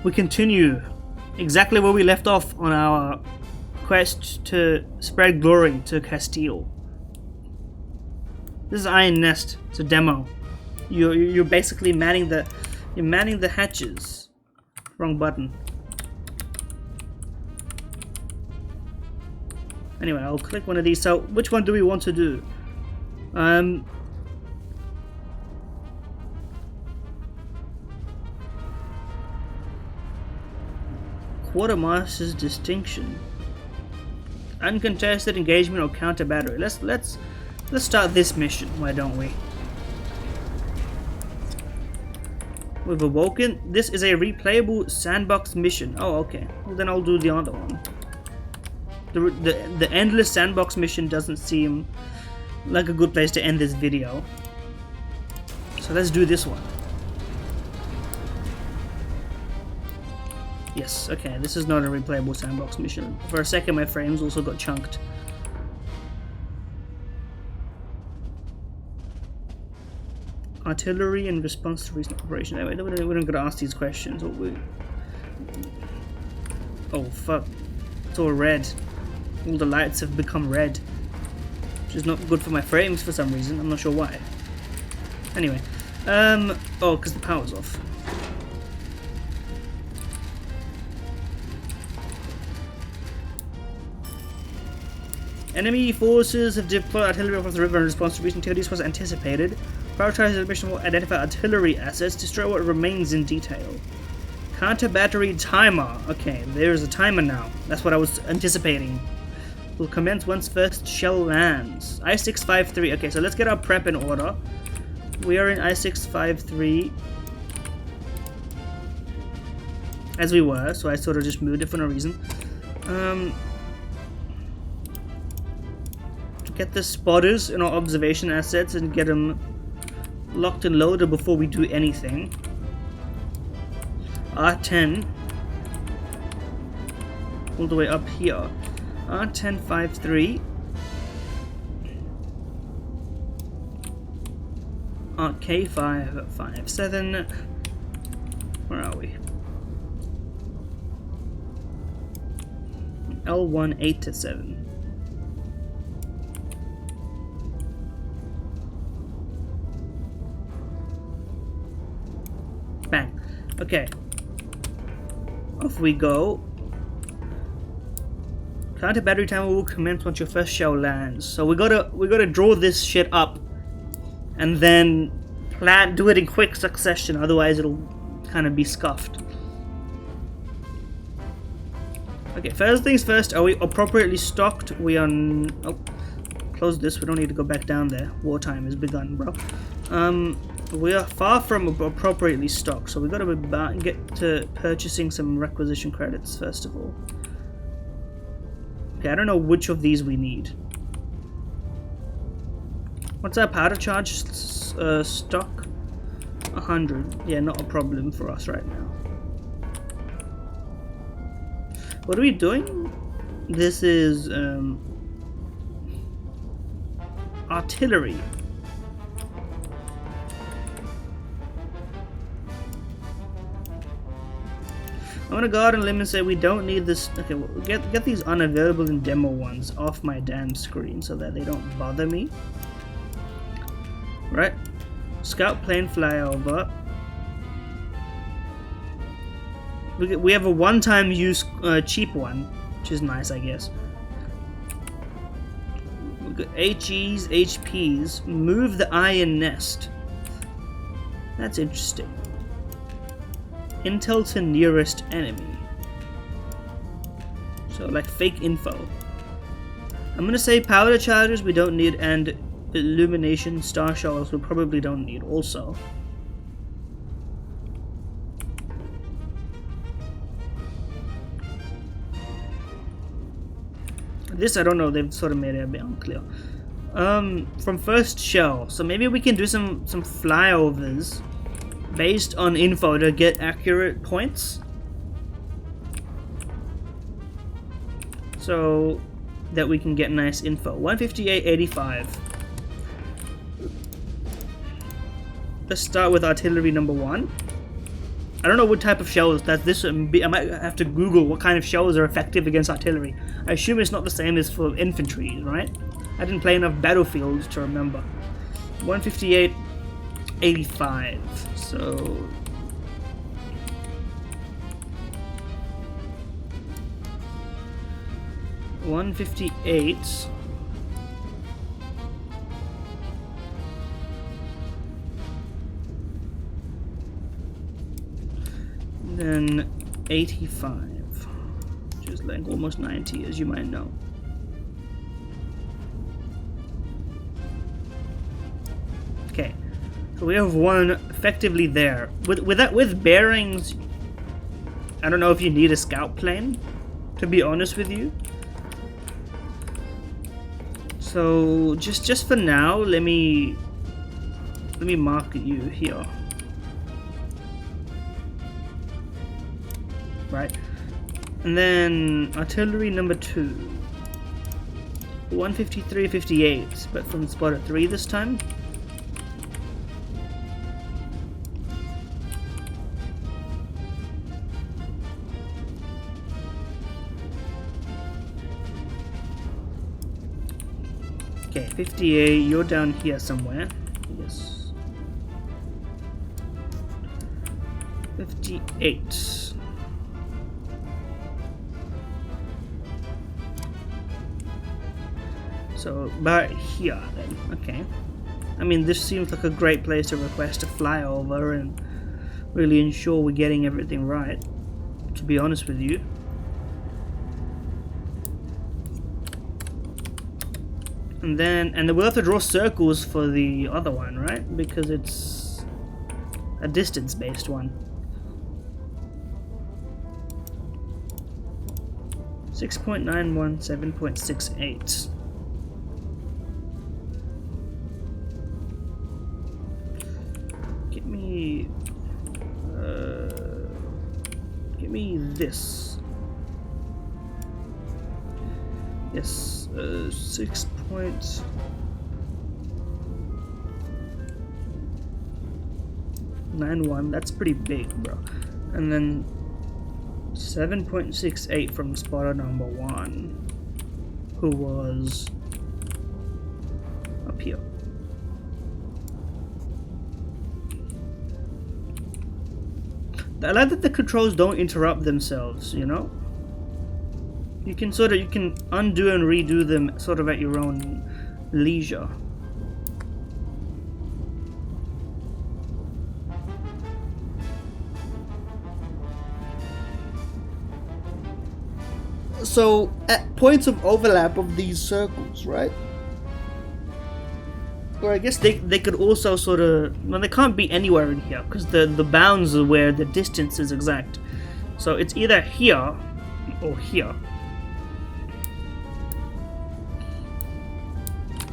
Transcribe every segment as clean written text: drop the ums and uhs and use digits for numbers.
we continue exactly where we left off on our quest to spread glory to Castile. This is Iron Nest. It's a demo. You're basically manning the hatches. Wrong button. Anyway, I'll click one of these. So, which one do we want to do? Quartermaster's distinction. Uncontested engagement or counter battery. Let's start this mission. Why don't we? We've awoken. This is a replayable sandbox mission. Oh, okay. Well, then I'll do the other one. The endless sandbox mission doesn't seem like a good place to end this video. So let's do this one. Yes, okay, this is not a replayable sandbox mission. For a second my frames also got chunked. Artillery and response to recent operation. Anyway, we're not gonna ask these questions. Oh fuck. It's all red. All the lights have become red. Which is not good for my frames for some reason. I'm not sure why. Anyway. Oh, because the power's off. Enemy forces have deployed artillery across the river in response to recent activities was anticipated. Prioritize the mission will identify artillery assets, destroy what remains in detail. Counter battery timer. Okay, there's a timer now. That's what I was anticipating. Will commence once first shell lands. I-653. Okay, so let's get our prep in order. We are in I-653. As we were, so I sort of just moved it for no reason. Get the spotters in our observation assets and get them locked and loaded before we do anything. R10 all the way up here. R1053. RK557. Where are we? L1 8 to 7. Bang. Okay. Off we go. Counter battery timer will commence once your first shell lands. So we gotta draw this shit up and then do it in quick succession, otherwise it'll kind of be scuffed. Okay, first things first, are we appropriately stocked? We are oh, close this, we don't need to go back down there. Wartime has begun, bro. We are far from appropriately stocked, so we've got to get to purchasing some requisition credits first of all. Okay, I don't know which of these we need. What's our powder charge stock? 100. Yeah, not a problem for us right now. What are we doing? This is artillery. I'm gonna go out on a limb and say we don't need this. Okay, well, get these unavailable and demo ones off my damn screen so that they don't bother me. Right? Scout plane flyover. We have a one-time use cheap one, which is nice, I guess. We've got HEs, HPs. Move the Iron Nest. That's interesting. Intel to nearest enemy. So like fake info. I'm gonna say powder chargers we don't need, and illumination star shells we probably don't need also. This I don't know, they've sort of made it a bit unclear. From first shell, so maybe we can do some flyovers based on info to get accurate points, so that we can get nice info. 158.85. Let's start with artillery number 1. I don't know what type of shells that this would be. I might have to Google what kind of shells are effective against artillery. I assume it's not the same as for infantry, right? I didn't play enough battlefields to remember. 158, 85. So 158. Then 85, which is like almost 90, as you might know. Okay, so we have one effectively there. With bearings, I don't know if you need a scout plane, to be honest with you. So just for now, let me mark you here. Right, and then artillery number 2, 153, 58, but from spotter 3 this time. Okay, 58, you're down here somewhere. Yes. 58. So about here then, okay. I mean, this seems like a great place to request a flyover and really ensure we're getting everything right, to be honest with you. And then we'll have to draw circles for the other one, right? Because it's a distance-based one. 6.91, 7.68. Give me this. Yes, 6.91. That's pretty big, bro. And then 7.68 from spotter number 1, who was up here. I like that the controls don't interrupt themselves, you know? You can undo and redo them sort of at your own leisure. So, at points of overlap of these circles, right? Or I guess they could also sort of... Well, they can't be anywhere in here, because the bounds are where the distance is exact. So it's either here, or here.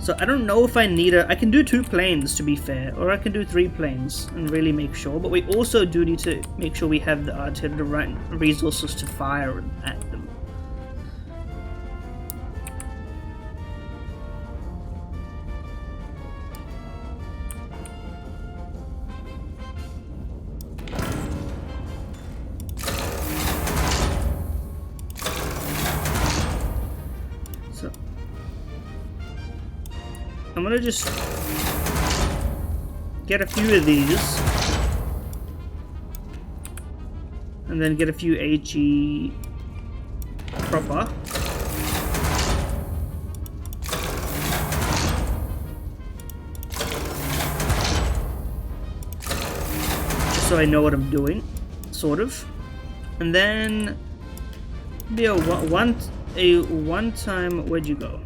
So I don't know if I need I can do 2 planes, to be fair, or I can do 3 planes and really make sure, but we also do need to make sure we have the right resources to fire at them. I'm gonna just get a few of these and then get a few HE proper. Just so I know what I'm doing, sort of. And then be a one-time, where'd you go?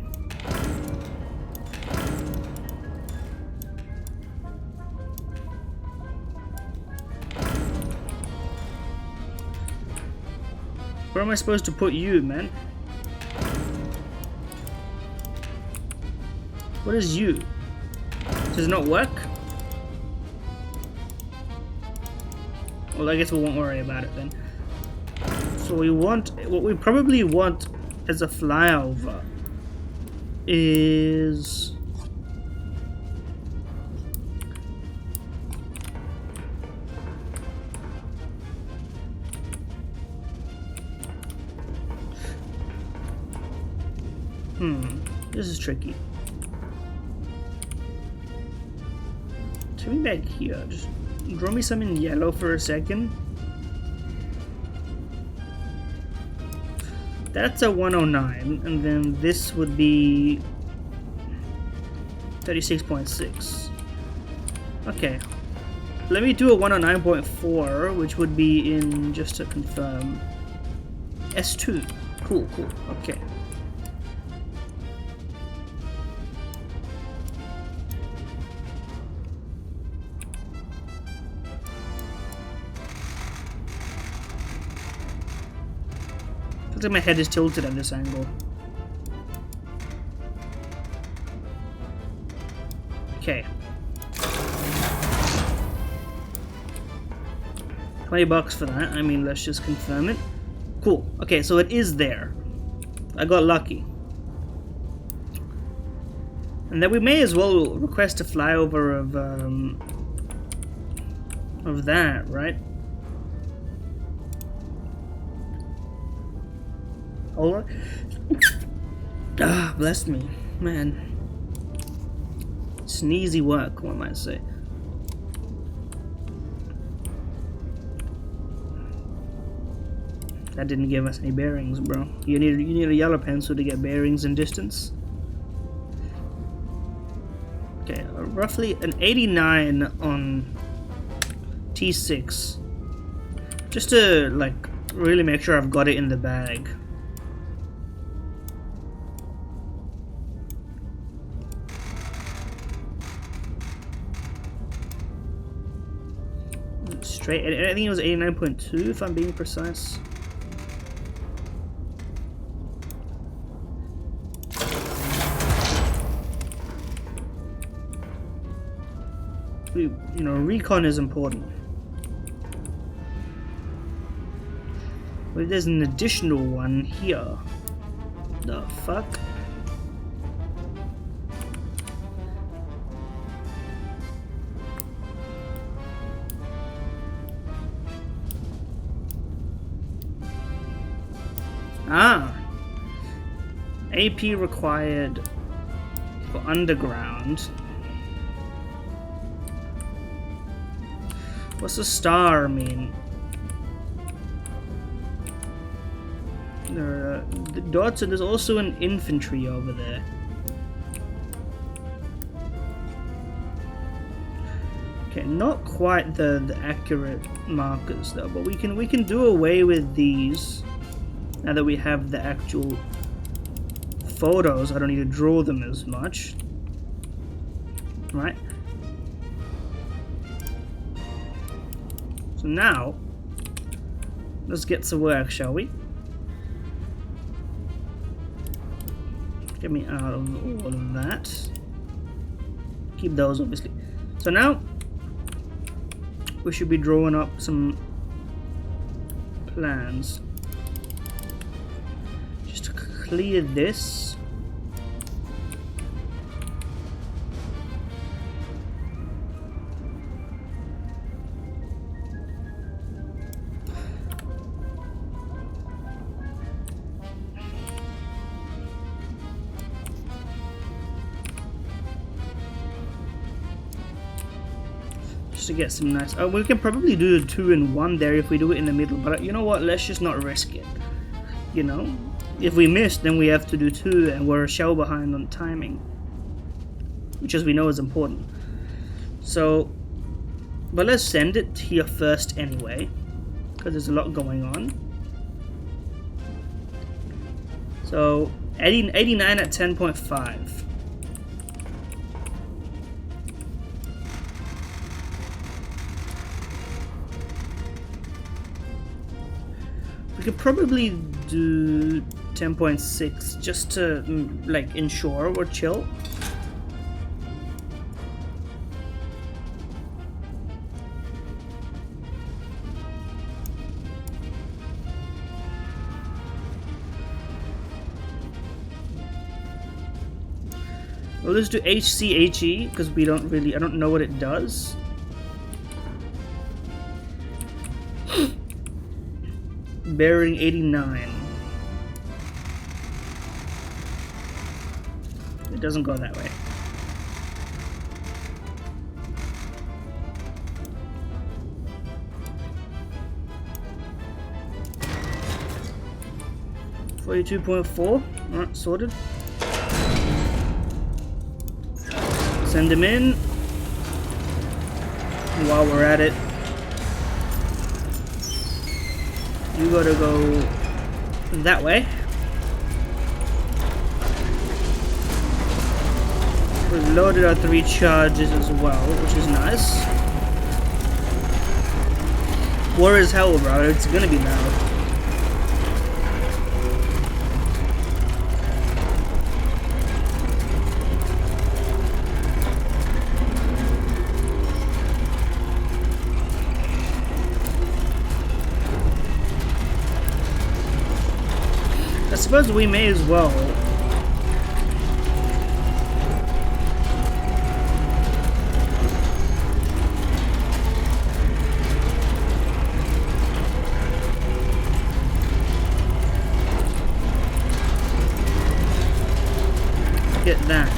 Where am I supposed to put you, man? What is you? Does it not work? Well, I guess we won't worry about it then. So what we probably want as a flyover is... This is tricky. Take me back here. Just draw me some in yellow for a second. That's a 109, and then this would be 36.6. Okay. Let me do a 109.4, which would be in, just to confirm, S2. Cool, cool. Okay. Looks like my head is tilted at this angle. Okay. $20 for that. I mean, let's just confirm it. Cool. Okay, so it is there. I got lucky. And then we may as well request a flyover of that, right? Hold on. Ah, bless me, man. Sneezy work, one might say. That didn't give us any bearings, bro. You need a yellow pencil to get bearings and distance. Okay, roughly an 89 on T6. Just to, like, really make sure I've got it in the bag. Straight, I think it was 89.2 if I'm being precise. You know, recon is important. But there's an additional one here. The fuck? Ah! AP required for underground. What's a star mean? There are the dots, and there's also an infantry over there. Okay, not quite the accurate markers though, but we can do away with these now that we have the actual photos. I don't need to draw them as much, right? So now, let's get to work, shall we? Get me out of all of that. Keep those, obviously. So now, we should be drawing up some plans. Just to clear this. To get some nice. We can probably do the 2 in 1 there if we do it in the middle, but you know what? Let's just not risk it. You know, if we miss, then we have to do 2, and we're a shell behind on timing, which, as we know, is important. So, but let's send it here first anyway, because there's a lot going on. So, 89 at 10.5. We could probably do 10.6 just to, like, ensure we're chill. Well, let's do HCHE because I don't know what it does. Bearing 89. doesn't go that way. $42.4. Alright, sorted. Send him in. While we're at it, you gotta go that way. We've loaded our 3 charges as well, which is nice. War is hell, bro. It's gonna be loud. I suppose we may as well get that.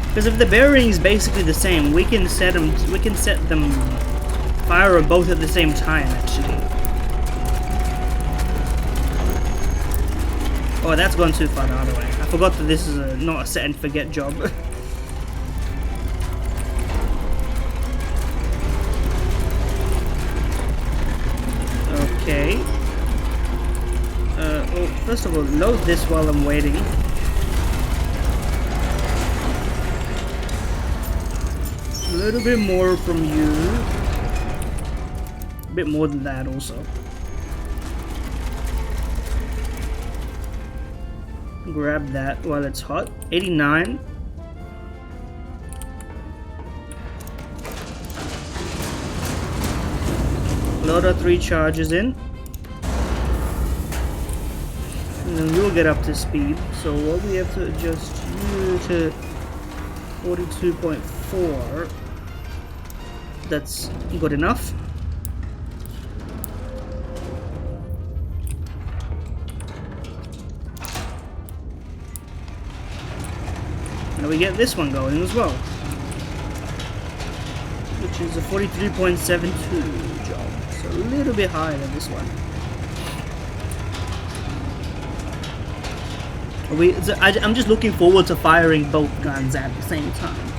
Because if the bearing is basically the same, we can set them fire both at the same time, actually. Oh, that's gone too far the other way. I forgot that this is not a set and forget job. Okay. Well, first of all, load this while I'm waiting. A little bit more from you. A bit more than that also. Grab that while it's hot. 89. Load our 3 charges in. And then we'll get up to speed. So what we have to adjust you to 42.4. That's good enough. Now we get this one going as well, which is a 43.72 job, so a little bit higher than this one. I'm just looking forward to firing both guns at the same time.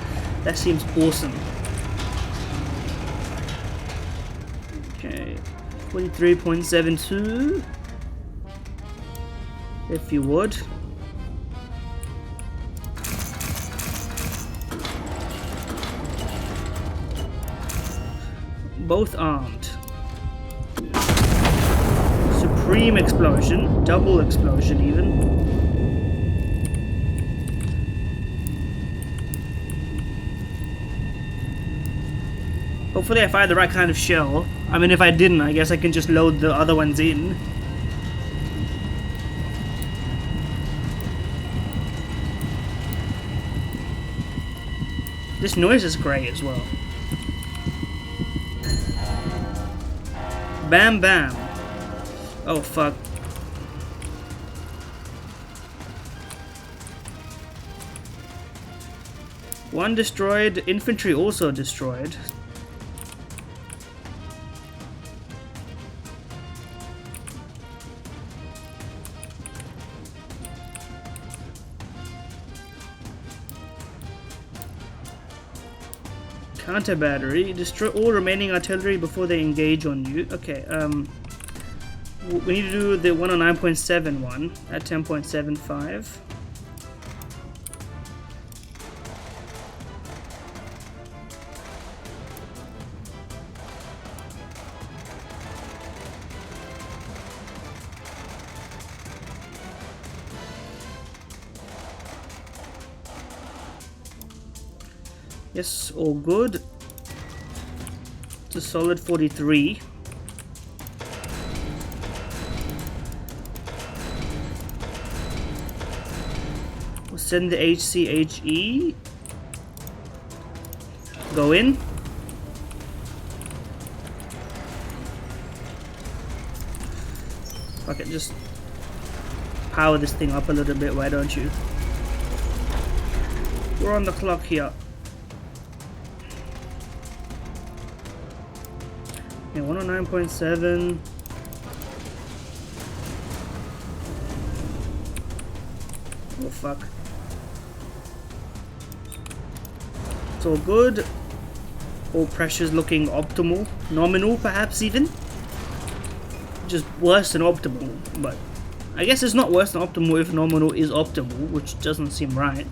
That seems awesome. Okay, 43.72, if you would. Both armed. Supreme explosion, double explosion even. Hopefully I fired the right kind of shell. I mean, if I didn't, I guess I can just load the other ones in. This noise is great as well. Bam bam. Oh fuck. One destroyed, infantry also destroyed. Counter battery. Destroy all remaining artillery before they engage on you. Okay, we need to do the 109.7 one at 10.75. Yes, all good. It's a solid 43. We'll send the HCHE. Go in. Fuck it, just power this thing up a little bit, why don't you? We're on the clock here. Yeah, 109.7. Oh fuck. It's all good. All pressure's looking optimal. Nominal perhaps even. Just worse than optimal, but I guess it's not worse than optimal if nominal is optimal, which doesn't seem right.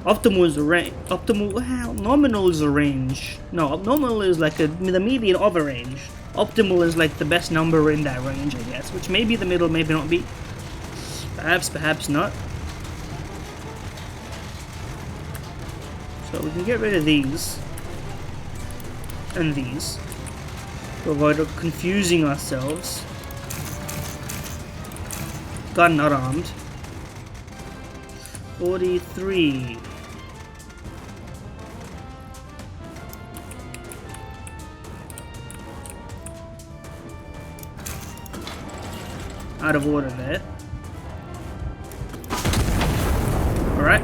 Optimal is a range. Optimal, well, nominal is a range. No, nominal is like the median of a range. Optimal is like the best number in that range, I guess, which may be the middle, maybe not be. Perhaps, perhaps not. So we can get rid of these and these to avoid confusing ourselves. Gun not armed. 43. Out of order there. Alright.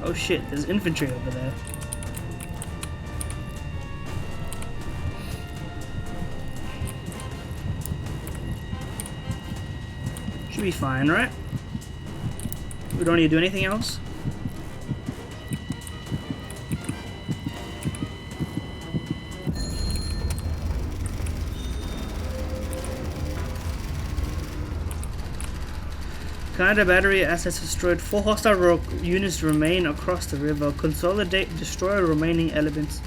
Oh shit, there's infantry over there. Should be fine, right? We don't need to do anything else? Counter battery assets destroyed. 4 hostile units remain across the river. Consolidate, destroy remaining elements,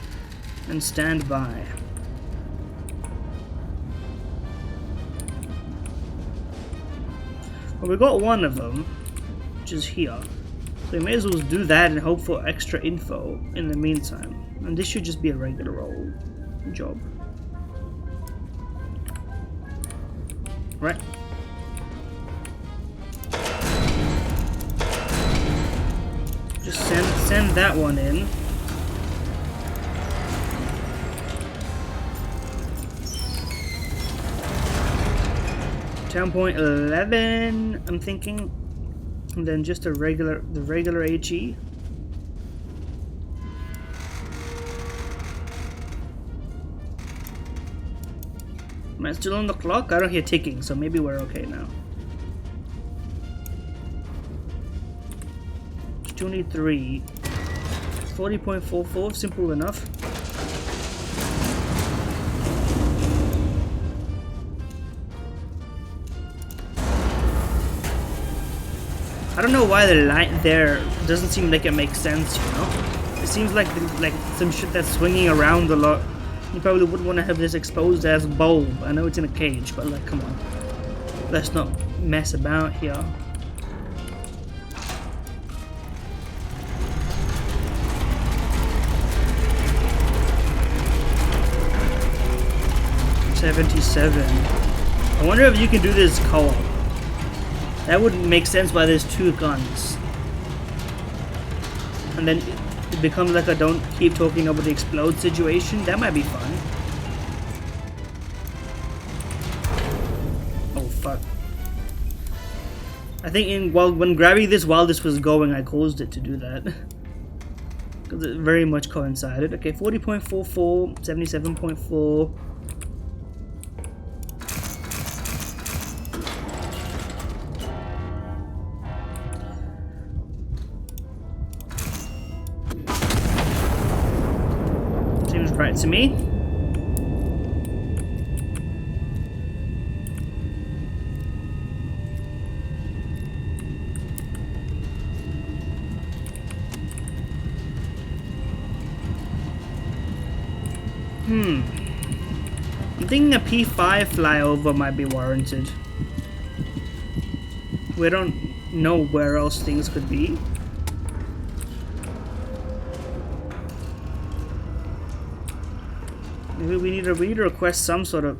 and stand by. Well, we got one of them, which is here. So we may as well do that and hope for extra info in the meantime. And this should just be a regular old job. Right. Just send that one in. .11, I'm thinking, and then just the regular HE. Am I still on the clock? I don't hear ticking, so maybe we're okay now. 23, 40.44, simple enough. I don't know why the light there doesn't seem like it makes sense, you know? It seems like some shit that's swinging around a lot. You probably wouldn't want to have this exposed as bulb. I know it's in a cage, but like, come on. Let's not mess about here. .77. I wonder if you can do this co-op. That would make sense why there's 2 guns. And then it becomes like a don't keep talking about the explode situation. That might be fun. Oh fuck. I think when grabbing this while this was going, I caused it to do that. Because it very much coincided. Okay, 40.44, 77.4. Right to me. I'm thinking a P5 flyover might be warranted. We don't know where else things could be. Maybe we need to request some sort of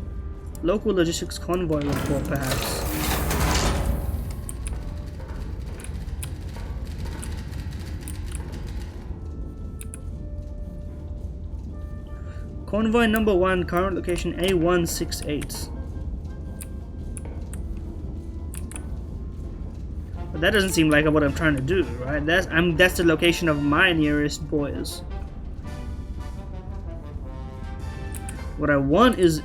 local logistics convoy report, perhaps. Convoy number 1, current location A168. But that doesn't seem like what I'm trying to do, right? That's the location of my nearest boys. What I want is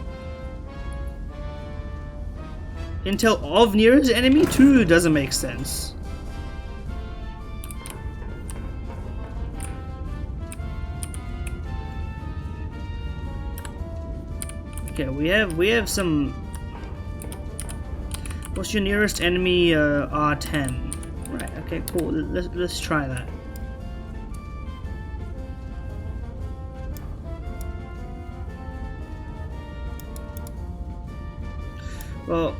intel of nearest enemy too. Doesn't make sense. Okay, we have some. What's your nearest enemy? R10. Right. Okay. Cool. Let's try that. Well,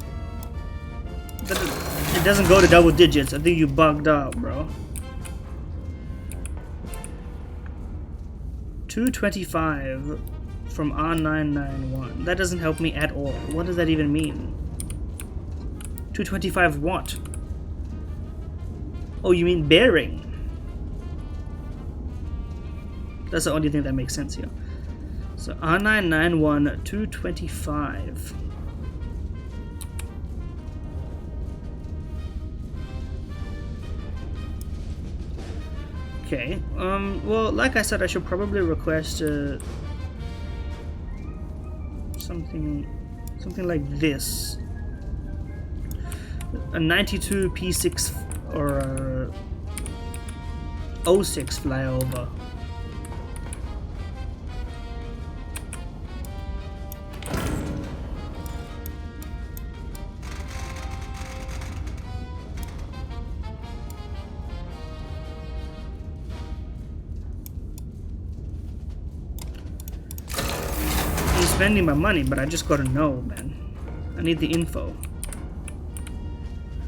it doesn't go to double digits. I think you bugged out, bro. 225 from R991. That doesn't help me at all. What does that even mean? 225 what? Oh, you mean bearing? That's the only thing that makes sense here. So R991 225. Okay, well, like I said, I should probably request something like this. A 92 P6 or a 06 flyover. Spending my money, but I just gotta know, man. I need the info.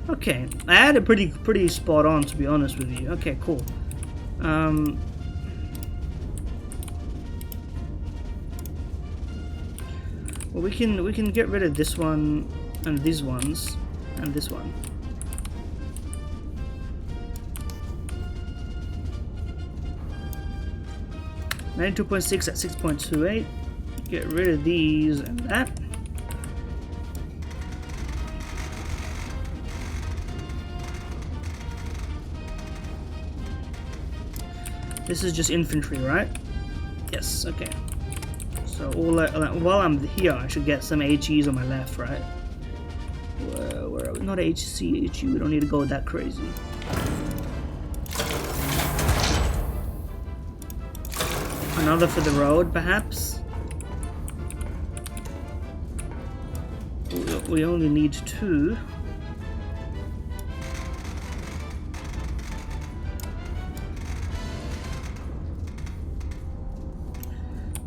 Okay, I had it pretty spot on, to be honest with you. Okay, cool. Well, we can get rid of this one and these ones and this one. $92.6 at 6.28. Get rid of these and that. This is just infantry, right? Yes, okay. So while I'm here, I should get some HEs on my left, right? Where are we? Not HC, HU, we don't need to go that crazy. Another for the road, perhaps? We only need 2.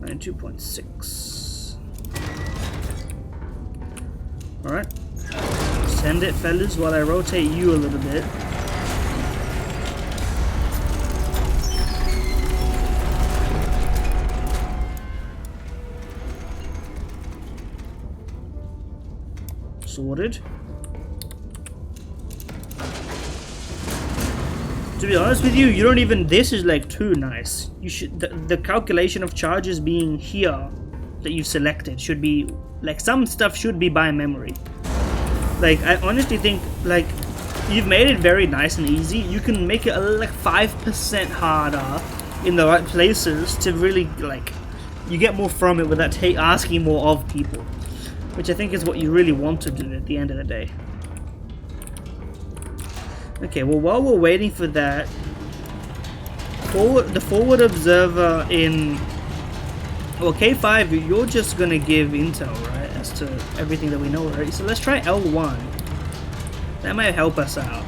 And 2.6. Alright. Send it, fellas, while I rotate you a little bit. Sorted. To be honest with you, you don't even. This is like too nice. You should. The calculation of charges being here that you've selected should be like some stuff should be by memory. Like I honestly think like you've made it very nice and easy. You can make it like 5% harder in the right places to really like you get more from it without asking more of people. Which I think is what you really want to do at the end of the day. Okay, well while we're waiting for that, the forward observer in well K5, you're just gonna give intel, right, as to everything that we know already. So let's try L1. That might help us out.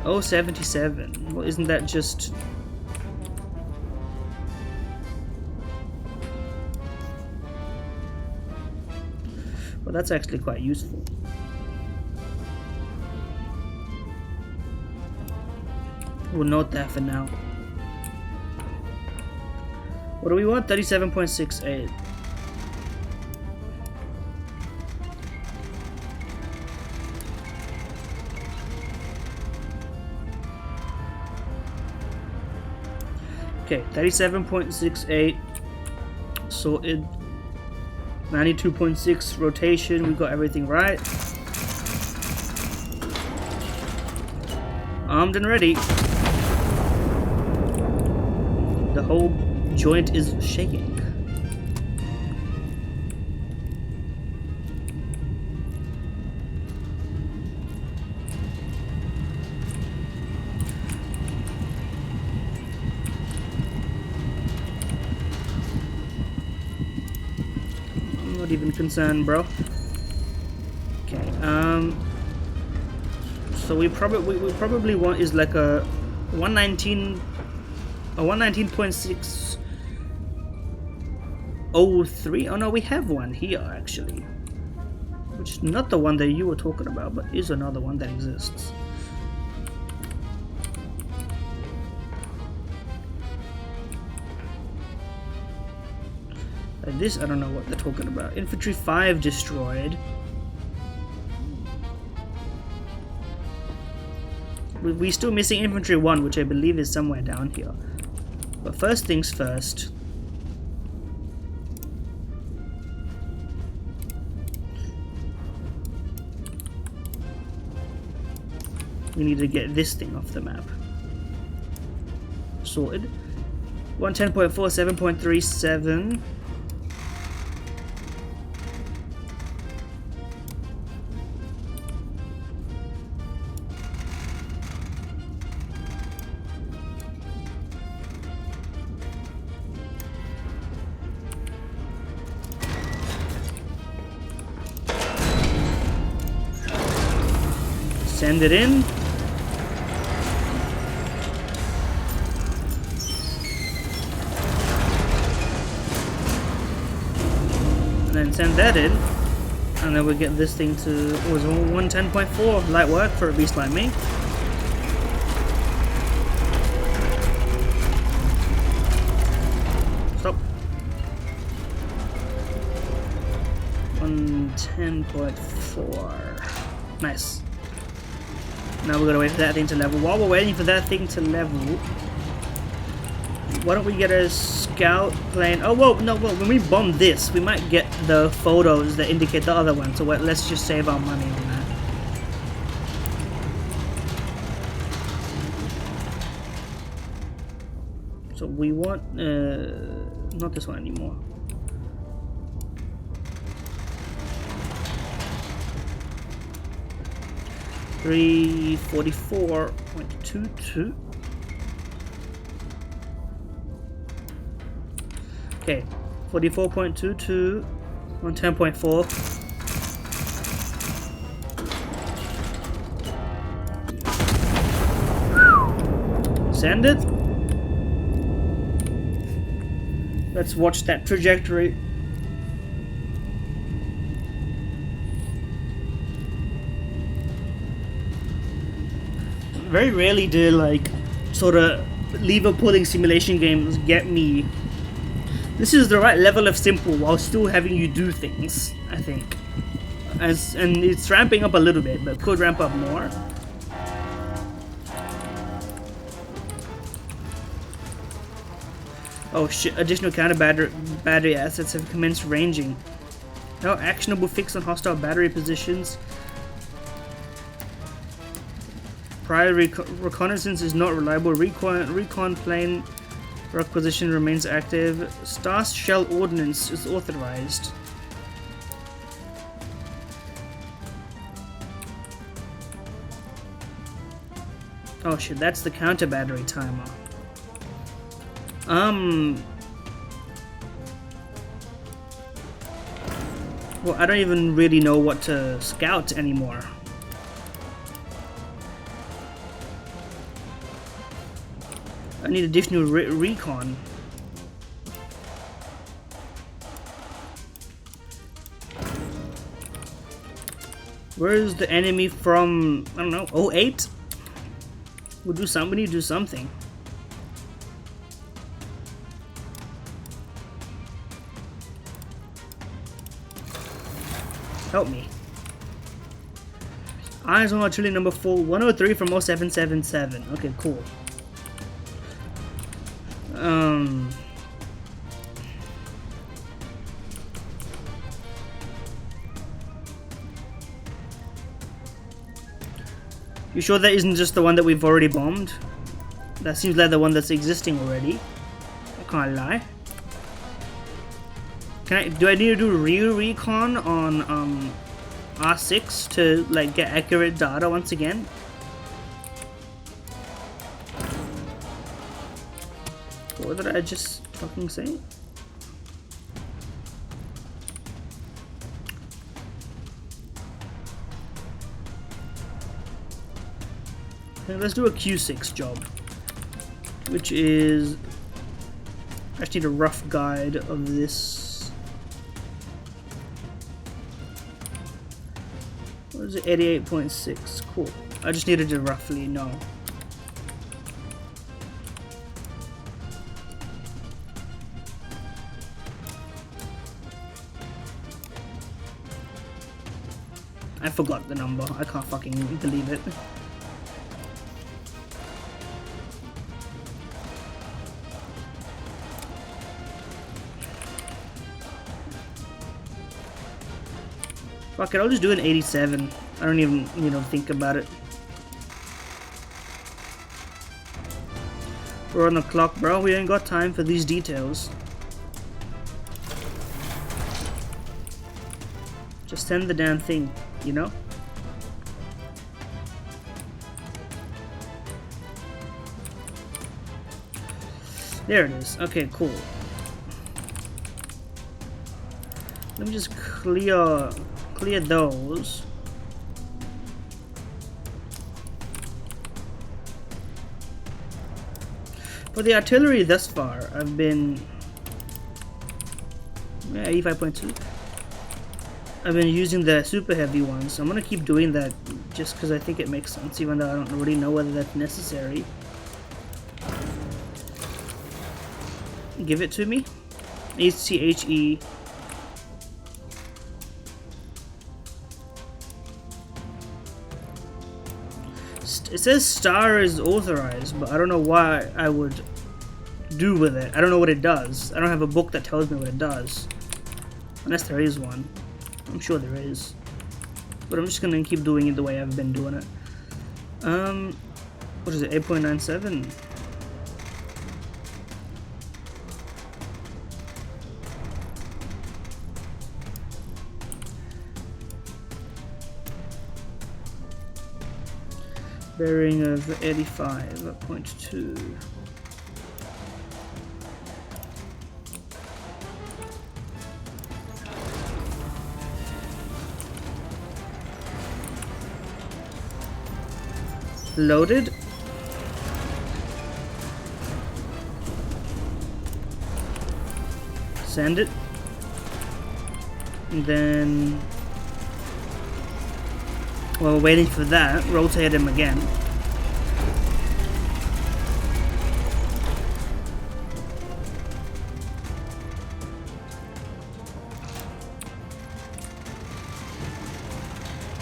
Oh, 77. Well, isn't that just... Well, that's actually quite useful. We'll note that for now. What do we want? 37.68. Okay, 37.68 sorted. 92.6 rotation. We got everything right. Armed and ready. The whole joint is shaking. I'm not even concerned, bro. Okay, so we probably want is like a 119.603. Oh no, we have one here actually, which is not the one that you were talking about, but is another one that exists. This, I don't know what they're talking about. Infantry 5 destroyed. We're still missing Infantry 1, which I believe is somewhere down here. But first things first. We need to get this thing off the map. Sorted. 110.47.37. Send it in. And then send that in. And then we get this thing to, it was 110.4. Light work for a beast like me. Stop. 110.4. Nice. Now we're gonna wait for that thing to level. While we're waiting for that thing to level, why don't we get a scout plane? Oh, whoa, no, well, when we bomb this, we might get the photos that indicate the other one. So let's just save our money on that. So we want, not this one anymore. $344.22. Okay, 44.22 on 10.4. Send it. Let's watch that trajectory. Very rarely do like sort of lever pulling simulation games get me. This is the right level of simple while still having you do things, I think. And it's ramping up a little bit, but could ramp up more. Oh shit, additional counter battery assets have commenced ranging. No actionable fix on hostile battery positions. Prior reconnaissance is not reliable. Recon plane requisition remains active. Star shell ordnance is authorized. Oh shit, that's the counter battery timer. Well, I don't even really know what to scout anymore. I need additional recon. Where is the enemy from? I don't know. 08? We'll do something. We need to do something. Help me. Eyes on artillery number 4, 103 from 0777. Okay, cool. You sure that isn't just the one that we've already bombed? That seems like the one that's existing already. I can't lie. Do I need to do recon on R6 to like get accurate data once again? What did I just fucking say? Okay, let's do a Q6 job, which is I just need a rough guide of this. What is it? 88.6. Cool. I just needed to roughly know. I forgot the number. I can't fucking believe it. Fuck it, I'll just do an 87. I don't even, think about it. We're on the clock, bro. We ain't got time for these details. Just send the damn thing, you know? There it is. Okay, cool. Let me just clear those. For the artillery thus far, I've been 85.2. I've been using the super heavy ones. So I'm gonna keep doing that just because I think it makes sense, even though I don't really know whether that's necessary. Give it to me. HCHE. It says star is authorized, but I don't know why I would do with it. I don't know what it does. I don't have a book that tells me what it does. Unless there is one. I'm sure there is. But I'm just gonna keep doing it the way I've been doing it. What is it? 8.97? Bearing of 85.2. Loaded. Send it. And then while we're waiting for that, rotate him again.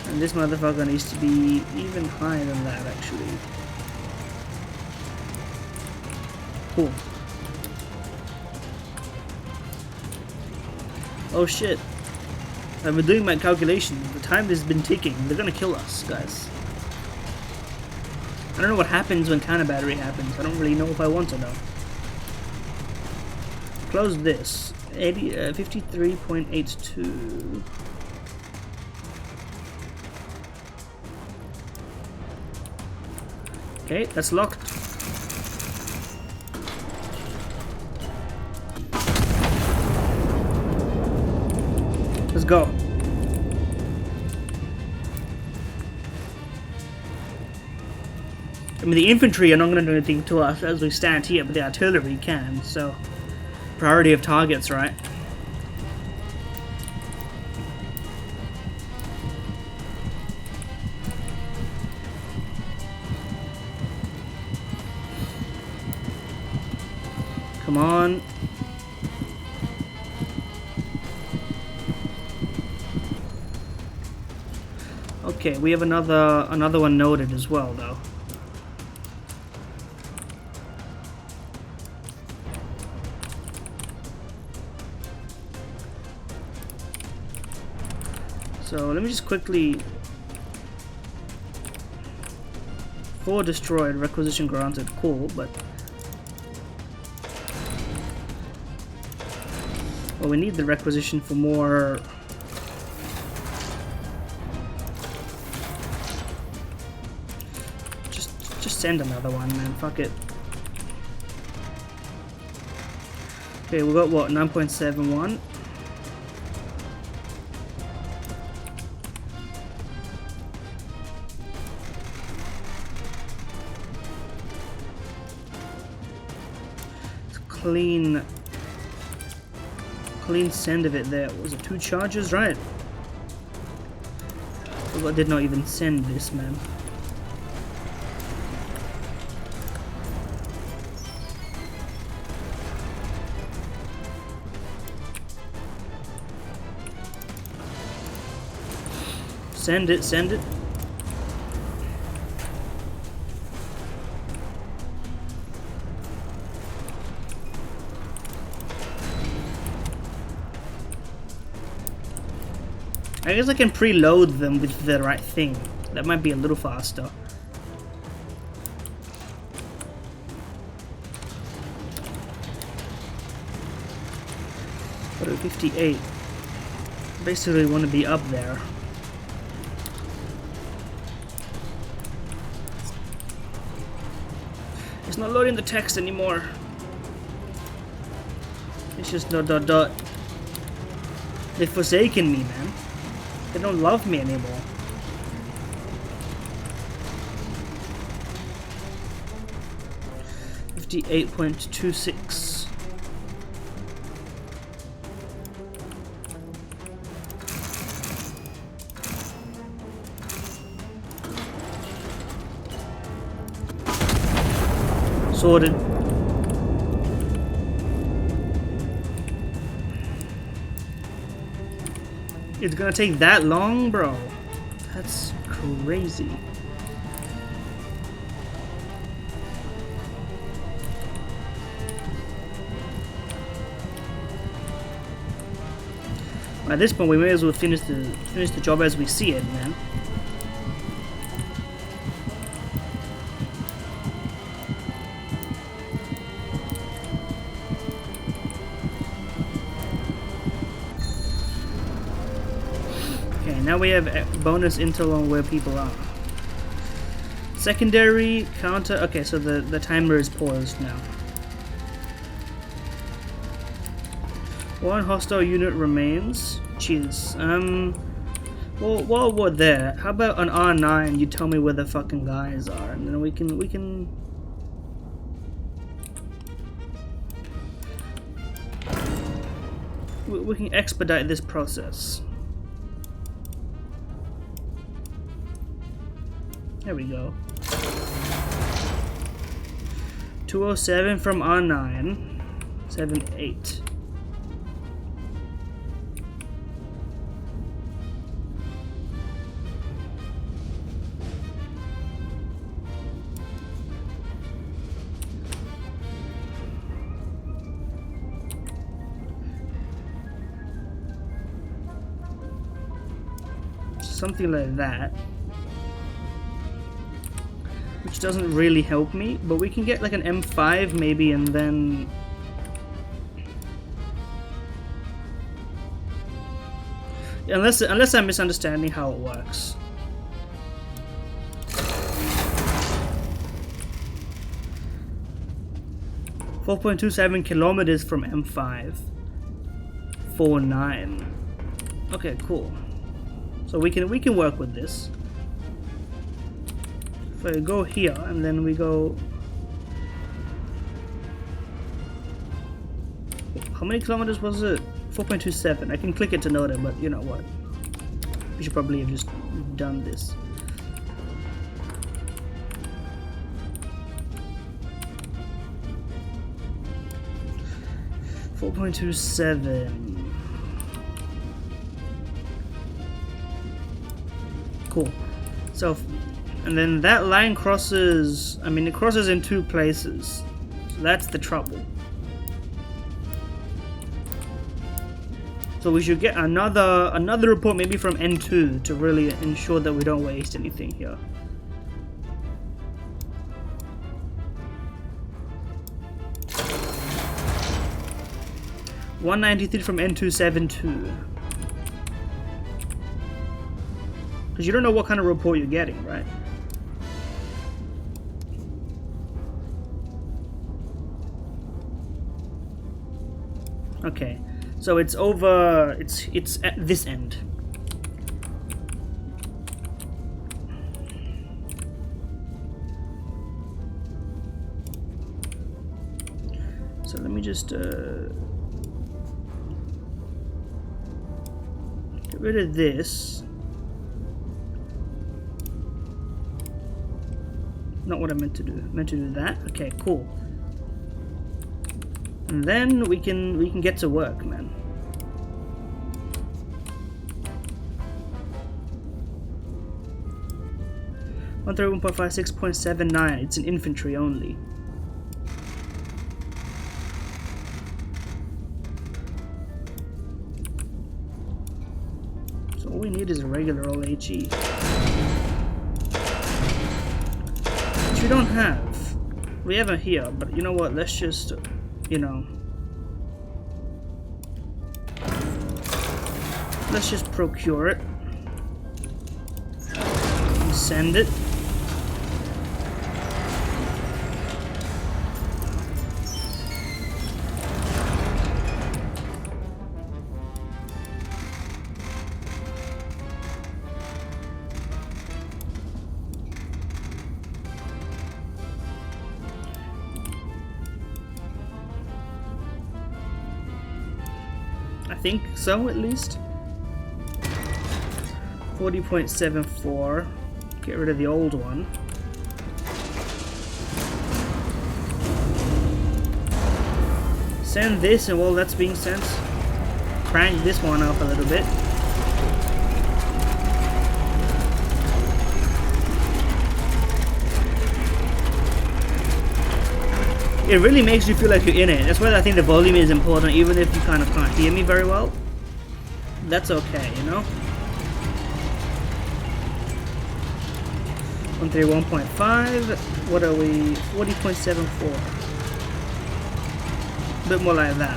And this motherfucker needs to be even higher than that, actually. Cool. Oh shit. I've been doing my calculations. The time has been ticking. They're gonna kill us, guys. I don't know what happens when counter battery happens. I don't really know if I want to know. Close this. 53.82. Okay, that's locked. Let's go. I mean, the infantry are not going to do anything to us as we stand here, but the artillery can, so... Priority of targets, right? Come on. Okay, we have another one noted as well, though. So let me just quickly... 4 destroyed, requisition granted, cool, but... Well, we need the requisition for more... Just send another one, man, fuck it. Okay, we got what, 9.71? Clean send of it there. What was it, 2 charges? Right. I did not even send this, man. Send it, send it. I guess I can preload them with the right thing. That might be a little faster. But at 58, basically want to be up there. It's not loading the text anymore. It's just ... They've forsaken me, man. They don't love me anymore. $58.26. Sorted. It's gonna take that long, bro. That's crazy. At this point, we may as well finish the job as we see it, man. Now we have bonus intel on where people are. Secondary counter. Okay, so the timer is paused now. 1 hostile unit remains. Cheers. Well, while we're there, how about on R9? You tell me where the fucking guys are, and then we can expedite this process. There we go. 207 from R9. 78. Something like that. Which doesn't really help me, but we can get like an M5 maybe, and then... Unless I'm misunderstanding how it works. .27 kilometers from M5. 49. Okay, cool. So we can work with this. If I go here and then we go... How many kilometers was it? 4.27. I can click it to note it, but you know what? We should probably have just done this. .27. Cool. So, and then that line crosses, I mean, it crosses in 2 places. So that's the trouble. So we should get another report maybe from N2 to really ensure that we don't waste anything here. $193 from N272. Because you don't know what kind of report you're getting, right? Okay, so it's over. It's at this end. So let me just get rid of this. Not what I meant to do. I meant to do that. Okay, cool. And then we can get to work, man. One 1.56.79. It's an infantry only. So all we need is a regular old HE. Which we don't have. We have it here, but you know what? Let's just, you know, let's just procure it. Send it. I think so, at least. 40.74. Get rid of the old one. Send this, and while that's being sent, crank this one up a little bit. It really makes you feel like you're in it. That's why I think the volume is important, even if you kind of can't hear me very well. That's okay, you know? 131.5. What are we? 40.74. A bit more like that.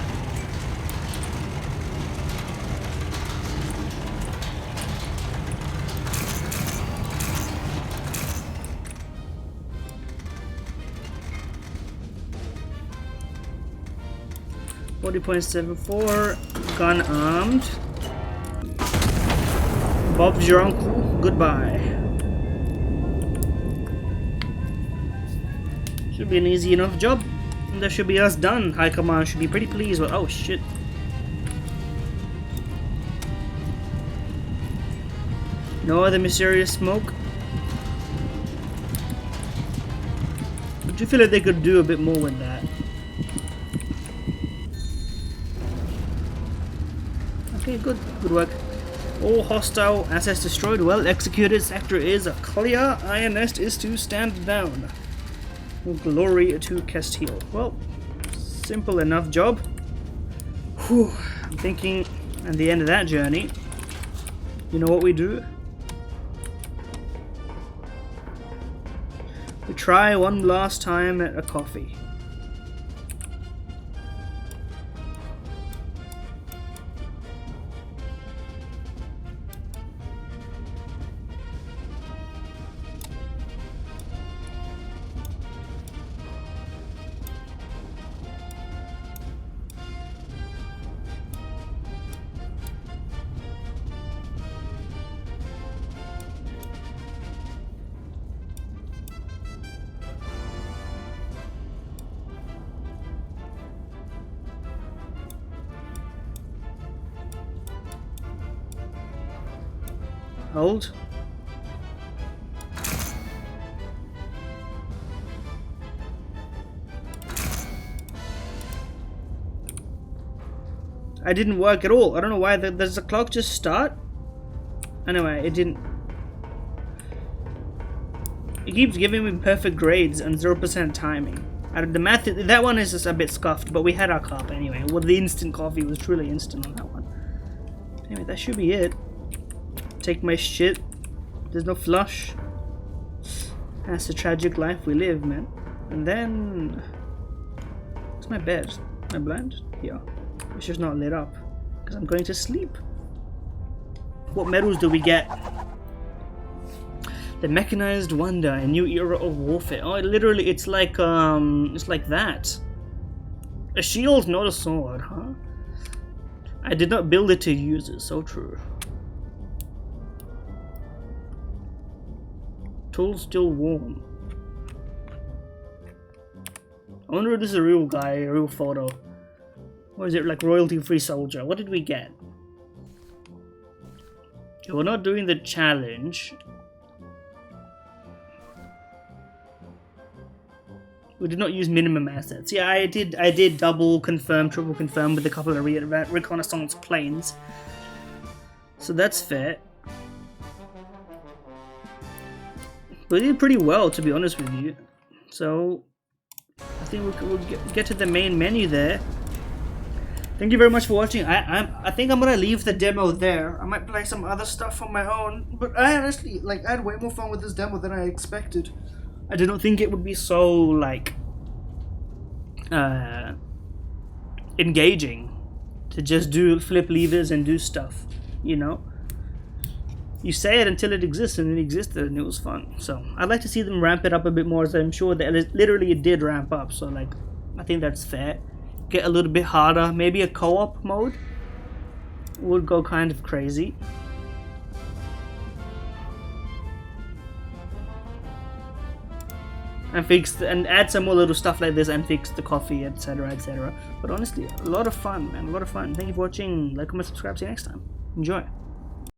.74. Gun armed. Bob's your uncle. Goodbye. Should be an easy enough job. And that should be us done. High Command should be pretty pleased with. Oh shit. No other mysterious smoke. But you feel like they could do a bit more with that? Okay, good. Good work. All hostile assets destroyed. Well executed. Sector is clear. INS is to stand down. Glory to Castile. Well, simple enough job. Whew. I'm thinking at the end of that journey, you know what we do? We try one last time at a coffee. Hold. I didn't work at all. I don't know why. Does the clock just start? Anyway, it didn't. It keeps giving me perfect grades and 0% timing. The math, that one is just a bit scuffed, but we had our cup anyway. Well, the instant coffee was truly instant on that one. Anyway, that should be it. Take my shit. There's no flush. That's the tragic life we live, man. And then... where's my bed? My blind? Yeah. It's just not lit up. Because I'm going to sleep. What medals do we get? The Mechanized Wonder, a new era of warfare. Oh, literally, it's like that. A shield, not a sword, huh? I did not build it to use it, so true. Tool still warm. I wonder if this is a real guy, a real photo. Or is it like royalty-free soldier? What did we get? We're not doing the challenge. We did not use minimum assets. Yeah, I did double confirm, triple confirm with a couple of reconnaissance planes. So that's fair. We did pretty well, to be honest with you. So I think we'll get to the main menu there. Thank you very much for watching. I think I'm gonna leave the demo there. I might play some other stuff on my own, but I honestly I had way more fun with this demo than I expected. I did not think it would be so like engaging to just flip levers and do stuff, you know. You say it until it exists, and it existed, and it was fun. So I'd like to see them ramp it up a bit more, as I'm sure that literally it did ramp up. So like, I think that's fair. Get a little bit harder. Maybe a co-op mode would go kind of crazy. And fix and add some more little stuff like this, and fix the coffee, etc., etc. But honestly, a lot of fun, man. A lot of fun. Thank you for watching. Like, comment, subscribe. See you next time. Enjoy.